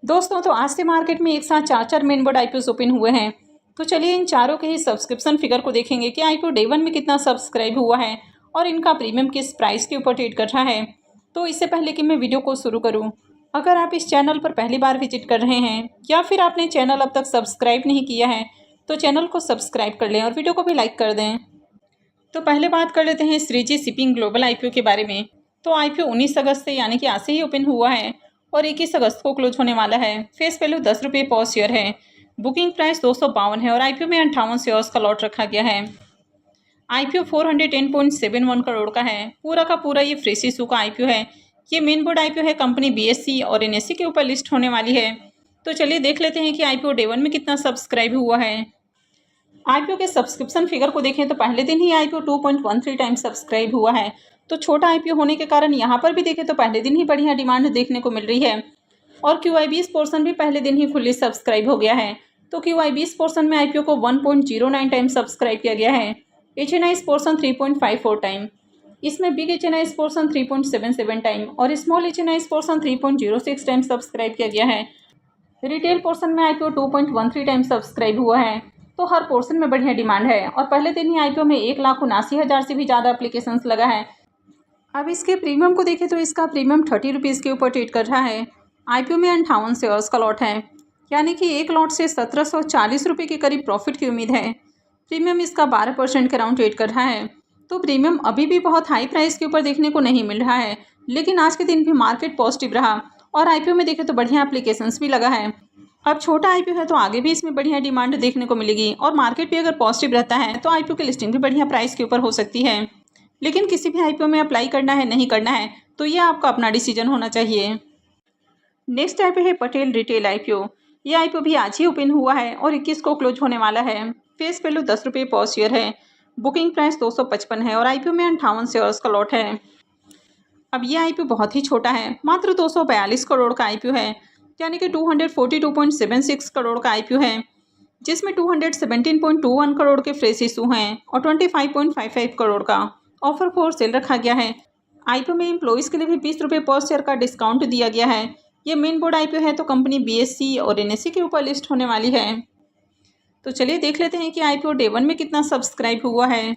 दोस्तों तो आज से मार्केट में एक साथ चार मेन बोर्ड आईपीओ ओपन हुए हैं। तो चलिए इन चारों के ही सब्सक्रिप्शन फिगर को देखेंगे कि आईपीओ डे वन में कितना सब्सक्राइब हुआ है और इनका प्रीमियम किस प्राइस के ऊपर ट्रेड कर रहा है। तो इससे पहले कि मैं वीडियो को शुरू करूं, अगर आप इस चैनल पर पहली बार विजिट कर रहे हैं या फिर आपने चैनल अब तक सब्सक्राइब नहीं किया है तो चैनल को सब्सक्राइब कर लें और वीडियो को भी लाइक कर दें। तो पहले बात कर लेते हैं श्रीजी शिपिंग ग्लोबल आईपीओ के बारे में। तो आईपीओ 19 अगस्त से यानी कि आज से ही ओपन हुआ है और 21 अगस्त को क्लोज होने वाला है। फेस वैल्यू 10 रुपये पर शेयर है। बुकिंग प्राइस 252 है और आईपीओ में 58 शेयर्स का लॉट रखा गया है। आईपीओ 410.71 करोड़ का है। पूरा का पूरा ये फ्रेश इशू का आईपीओ है। ये मेन बोर्ड आईपीओ है। कंपनी बीएसई और एनएसई के ऊपर लिस्ट होने वाली है। तो चलिए देख लेते हैं कि आईपीओ डे वन में कितना सब्सक्राइब हुआ है। आईपीओ के सब्सक्रिप्शन फिगर को देखें तो पहले दिन ही आईपीओ 2.13 टाइम्स सब्सक्राइब हुआ है। तो छोटा आईपीओ होने के कारण यहाँ पर भी देखें तो पहले दिन ही बढ़िया डिमांड देखने को मिल रही है और QI20 पोर्शन भी पहले दिन ही फुल्ली सब्सक्राइब हो गया है। तो QI20 पोर्शन में आईपीओ को 1.09 टाइम सब्सक्राइब किया गया है। HNI पोर्शन 3.54 टाइम, इसमें बिग HNI पोर्शन 3.77 टाइम और small HNI portion 3.06 time subscribe किया गया है। रिटेल पोर्शन में आईपीओ 2.13 टाइम सब्सक्राइब हुआ है। तो हर पोर्शन में बढ़िया डिमांड है और पहले दिन ही आईपीओ में 1,79,000 से भी ज़्यादा एप्लीकेशंस लगा है। अब इसके प्रीमियम को देखें तो इसका प्रीमियम 30 रुपीज़ के ऊपर ट्रेड कर रहा है। आईपीओ में 58 शेयर्स का लॉट है, यानी कि एक लॉट से 1740 रुपये के करीब प्रॉफिट की उम्मीद है। प्रीमियम इसका 12% के अराउंड ट्रेड कर रहा है। तो प्रीमियम अभी भी बहुत हाई प्राइस के ऊपर देखने को नहीं मिल रहा है, लेकिन आज के दिन भी मार्केट पॉजिटिव रहा और आईपीओ में देखें तो बढ़िया एप्लीकेशंस भी लगा है। अब छोटा आईपीओ है तो आगे भी इसमें बढ़िया डिमांड देखने को मिलेगी और मार्केट भी अगर पॉजिटिव रहता है तो आईपीओ की लिस्टिंग भी बढ़िया प्राइस के ऊपर हो सकती है। लेकिन किसी भी आईपीओ में अप्लाई करना है नहीं करना है तो ये आपका अपना डिसीजन होना चाहिए। नेक्स्ट आईपीओ है पटेल रिटेल आईपीओ। ये आईपीओ भी आज ही ओपन हुआ है और 21 को क्लोज होने वाला है। फेस वैल्यू 10 रुपये पर शेयर है। बुकिंग प्राइस 255 है और आईपीओ में 58 शेयर्स का लॉट है। अब ये आईपीओ बहुत ही छोटा है, मात्र 242 करोड़ का आईपीओ है, यानी कि 242.76 करोड़ का आईपीओ है, जिसमें 217.21 करोड़ के फ्रेश इशू हैं और 25.55 करोड़ का ऑफर फॉर सेल रखा गया है। आईपीओ में एम्प्लॉइज़ के लिए भी 20 रुपये पर शेयर का डिस्काउंट दिया गया है। ये मेन बोर्ड आईपीओ है तो कंपनी बीएसई और एनएसई के ऊपर लिस्ट होने वाली है। तो चलिए देख लेते हैं कि आईपीओ डे वन में कितना सब्सक्राइब हुआ है।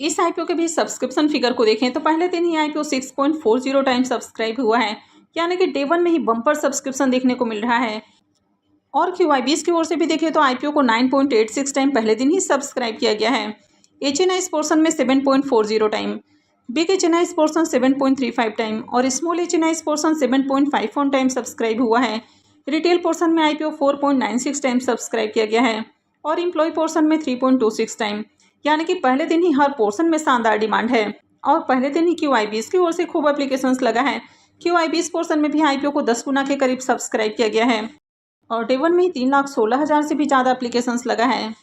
इस आईपीओ के भी सब्सक्रिप्शन फिगर को देखें तो पहले दिन ही आईपीओ 6.40 टाइम सब्सक्राइब हुआ है, यानी कि डे वन में ही बम्पर सब्सक्रिप्शन देखने को मिल रहा है। और QI20 की ओर से भी देखें तो आईपीओ को 9.86 टाइम पहले दिन ही सब्सक्राइब किया गया है। HNI पोर्शन में 7.40 time, big HNI portion 7.35 time और small HNI portion 7.51 time subscribe हुआ है। रिटेल पोर्शन में आईपीओ 4.96 टाइम सब्सक्राइब किया गया है और एम्प्लॉय पोर्शन में 3.26 टाइम, यानी कि पहले दिन ही हर पोर्शन में शानदार डिमांड है और पहले दिन ही QI20 की ओर से खूब एप्लीकेशंस लगा है। QI20 पोर्शन में भी आईपीओ को 10 गुना के करीब सब्सक्राइब किया गया है और डे वन में ही 3,16,000 से भी ज़्यादा एप्लीकेशंस लगा है।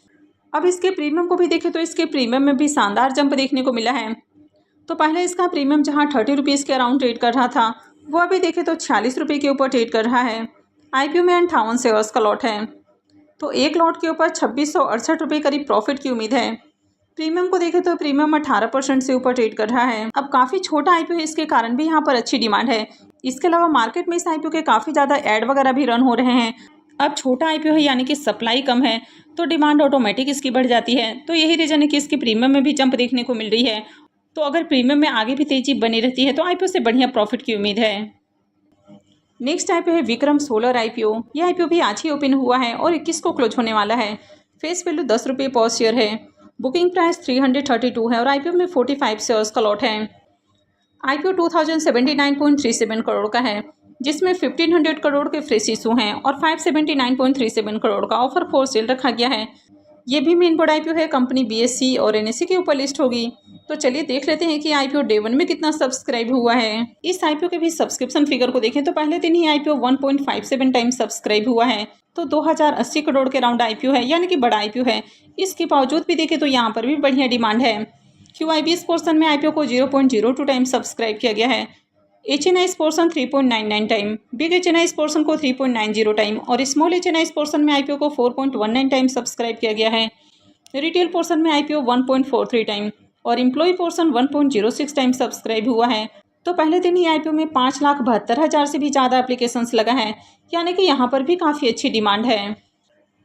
अब इसके प्रीमियम को भी देखें तो इसके प्रीमियम में भी शानदार जंप देखने को मिला है। तो पहले इसका प्रीमियम जहां 30 रुपीज़ के अराउंड ट्रेड कर रहा था वो अभी देखें तो 46 रुपये के ऊपर ट्रेड कर रहा है। आईपीओ में 58 शेयर्स का लॉट है, तो एक लॉट के ऊपर 2668 रुपये करीब प्रॉफिट की उम्मीद है। प्रीमियम को देखें तो प्रीमियम 18% से ऊपर ट्रेड कर रहा है। अब काफ़ी छोटा आईपीओ है, इसके कारण भी यहाँ पर अच्छी डिमांड है। इसके अलावा मार्केट में इस आईपीओ के काफ़ी ज़्यादा ऐड वगैरह भी रन हो रहे हैं। अब छोटा आईपीओ है यानी कि सप्लाई कम है तो डिमांड ऑटोमेटिक इसकी बढ़ जाती है। तो यही रीज़न है कि इसकी प्रीमियम में भी जंप देखने को मिल रही है। तो अगर प्रीमियम में आगे भी तेजी बनी रहती है तो आईपीओ से बढ़िया प्रॉफिट की उम्मीद है। नेक्स्ट आईपीओ है विक्रम सोलर आईपीओ। यह आईपीओ भी आज ही ओपन हुआ है और 21 को क्लोज होने वाला है। फेस वैल्यू 10 रुपये पर शेयर है। बुकिंग प्राइस 332 है और आईपीओ में 45 शेयर्स का लॉट है। आईपीओ 2079.37 करोड़ का है, जिसमें 1500 करोड़ के फ्रेश इशू हैं और 579.37 करोड़ का ऑफर फॉर सेल रखा गया है। ये भी मेन बोर्ड आईपीओ है, कंपनी बीएसई और एनएसई के ऊपर लिस्ट होगी। तो चलिए देख लेते हैं कि आईपीओ डे वन में कितना सब्सक्राइब हुआ है। इस आईपीओ के भी सब्सक्रिप्शन फिगर को देखें तो पहले दिन ही आईपीओ 1.57 टाइम सब्सक्राइब हुआ है। तो 2080 करोड़ के राउंड आईपीओ है, यानी कि बड़ा आईपीओ है। इसके बावजूद भी देखें तो यहाँ पर भी बढ़िया डिमांड है। QI20 पोर्शन में आईपीओ को 0.02 टाइम सब्सक्राइब किया गया है। HNI portion 3.99 time, big HNI portion को 3.90 टाइम और स्मॉल HNI पोर्शन में आईपीओ को 4.19 टाइम सब्सक्राइब किया गया है। रिटेल पोर्शन में आईपीओ 1.43 टाइम और एम्प्लॉय पोर्शन 1.06 टाइम सब्सक्राइब हुआ है। तो पहले दिन ही आईपीओ में 5,72,000 से भी ज़्यादा एप्लीकेशंस लगा है, यानी कि यहाँ पर भी काफ़ी अच्छी डिमांड है।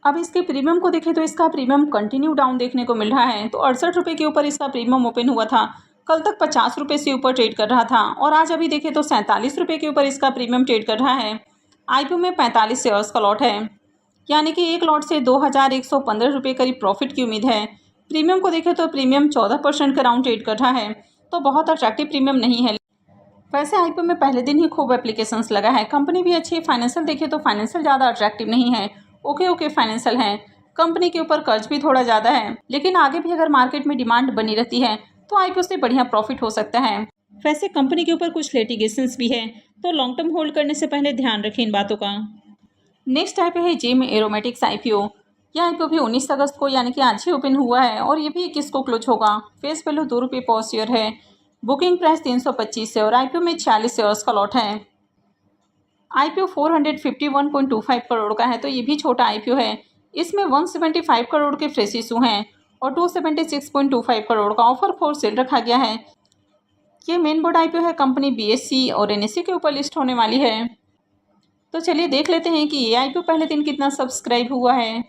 अब इसके प्रीमियम को देखें तो इसका प्रीमियम कंटिन्यू डाउन देखने को मिल रहा है। तो 68 रुपये के ऊपर इसका प्रीमियम ओपन हुआ था, कल तक 50 रुपये से ऊपर ट्रेड कर रहा था और आज अभी देखें तो 47 रुपये के ऊपर इसका प्रीमियम ट्रेड कर रहा है। आईपीओ में 45 शेयर्स का लॉट है, यानी कि एक लॉट से 2,115 रुपये करीब प्रॉफिट की उम्मीद है। प्रीमियम को देखें तो प्रीमियम 14% का राउंड ट्रेड कर रहा है, तो बहुत अट्रैक्टिव प्रीमियम नहीं है। वैसे आईपीओ में पहले दिन ही खूब एप्लीकेशंस लगा है, कंपनी भी अच्छी है। फाइनेंशियल देखें तो फाइनेंशियल ज़्यादा अट्रैक्टिव नहीं है, ओके फाइनेंशियल है। कंपनी के ऊपर कर्ज भी थोड़ा ज़्यादा है, लेकिन आगे भी अगर मार्केट में डिमांड बनी रहती है तो आईपीओ से बढ़िया प्रॉफिट हो सकता है। वैसे कंपनी के ऊपर कुछ लिटिगेशंस भी है, तो लॉन्ग टर्म होल्ड करने से पहले ध्यान रखें इन बातों का। नेक्स्ट आईपीओ है जेम एरोमेटिक्स आईपीओ। यह आईपीओ भी 19 अगस्त को यानी कि आज ही ओपन हुआ है और ये भी 21 को क्लोज होगा। फेस वैल्यू 2 रुपये पर शेयर है, बुकिंग प्राइस 325 है और आईपीओ में 46 शेयर्स का लॉट है। आईपीओ 451.25 करोड़ का है, तो ये भी छोटा आईपीओ है। इसमें 175 करोड़ के फ्रेश इशू हैं और 276.25 करोड़ का ऑफर फॉर सेल रखा गया है। ये मेन बोर्ड आईपीओ है, कंपनी बीएसई और एनएसई के ऊपर लिस्ट होने वाली है। तो चलिए देख लेते हैं कि ये आईपीओ पहले दिन कितना सब्सक्राइब हुआ है।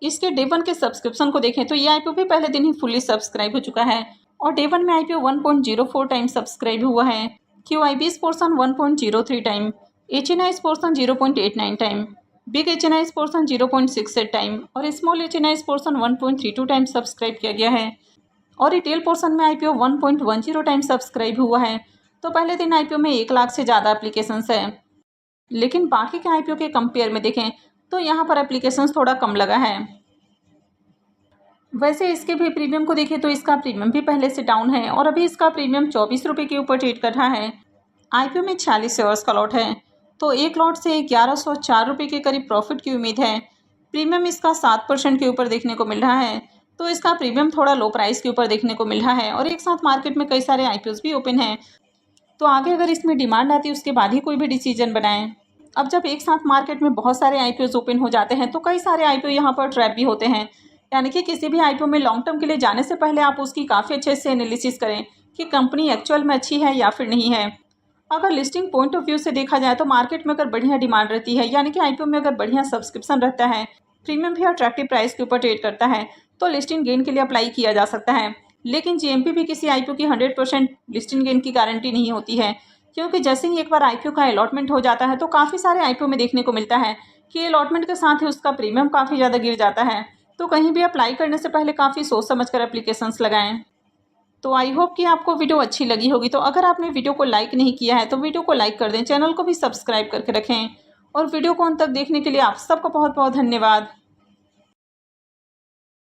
इसके डे 1 के सब्सक्रिप्शन को देखें तो ये आईपीओ भी पहले दिन ही फुल्ली सब्सक्राइब हो चुका है और डे 1 में आईपीओ 1.04 टाइम सब्सक्राइब हुआ है। QIB's portion 1.03 time, HNI's portion 0.89 time, big HNI's portion 0.68 time और small HNI's portion 1.32 time subscribe किया गया है और रिटेल पोर्सन में आईपीओ 1.10 टाइम सब्सक्राइब हुआ है। तो पहले दिन आईपीओ में 1 लाख से ज़्यादा एप्लीकेशंस है, लेकिन बाकी के आईपीओ के कंपेयर में देखें तो यहाँ पर एप्लीकेशंस थोड़ा कम लगा है। वैसे इसके भी प्रीमियम को देखें तो इसका प्रीमियम भी पहले से डाउन है और अभी इसका प्रीमियम 24 रुपये के ऊपर ट्रेड कर रहा है। आईपीओ में 46 शेयर्स का लॉट है, तो एक लॉट से 1104 रुपये के करीब प्रॉफिट की उम्मीद है। प्रीमियम इसका 7% के ऊपर देखने को मिल रहा है, तो इसका प्रीमियम थोड़ा लो प्राइस के ऊपर देखने को मिल रहा है और एक साथ मार्केट में कई सारे आईपीओस भी ओपन हैं। तो आगे अगर इसमें डिमांड आती है उसके बाद ही कोई भी डिसीजन बनाएं। अब जब एक साथ मार्केट में बहुत सारे आईपीओस ओपन हो जाते हैं तो कई सारे आईपीओ यहाँ पर ट्रैप भी होते हैं, यानी कि किसी भी आईपीओ में लॉन्ग टर्म के लिए जाने से पहले आप उसकी काफ़ी अच्छे से एनालिसिस करें कि कंपनी एक्चुअल में अच्छी है या फिर नहीं है। अगर लिस्टिंग पॉइंट ऑफ व्यू से देखा जाए तो मार्केट में अगर बढ़िया डिमांड रहती है, यानी कि आईपीओ में अगर बढ़िया सब्सक्रिप्शन रहता है, प्रीमियम भी अट्रैक्टिव प्राइस के ऊपर ट्रेड करता है, तो लिस्टिंग गेन के लिए अप्लाई किया जा सकता है। लेकिन जीएमपी भी किसी आईपीओ की 100% लिस्टिंग गेन की गारंटी नहीं होती है, क्योंकि जैसे ही एक बार आईपीओ का अलॉटमेंट हो जाता है तो काफ़ी सारे आईपीओ में देखने को मिलता है कि अलॉटमेंट के साथ ही उसका प्रीमियम काफ़ी ज़्यादा गिर जाता है। तो कहीं भी अप्लाई करने से पहले काफ़ी सोच समझ कर एप्लीकेशंस लगाएं। तो आई होप कि आपको वीडियो अच्छी लगी होगी। तो अगर आपने वीडियो को लाइक नहीं किया है तो वीडियो को लाइक कर दें, चैनल को भी सब्सक्राइब करके रखें और वीडियो को अंत तक देखने के लिए आप सबका बहुत बहुत धन्यवाद।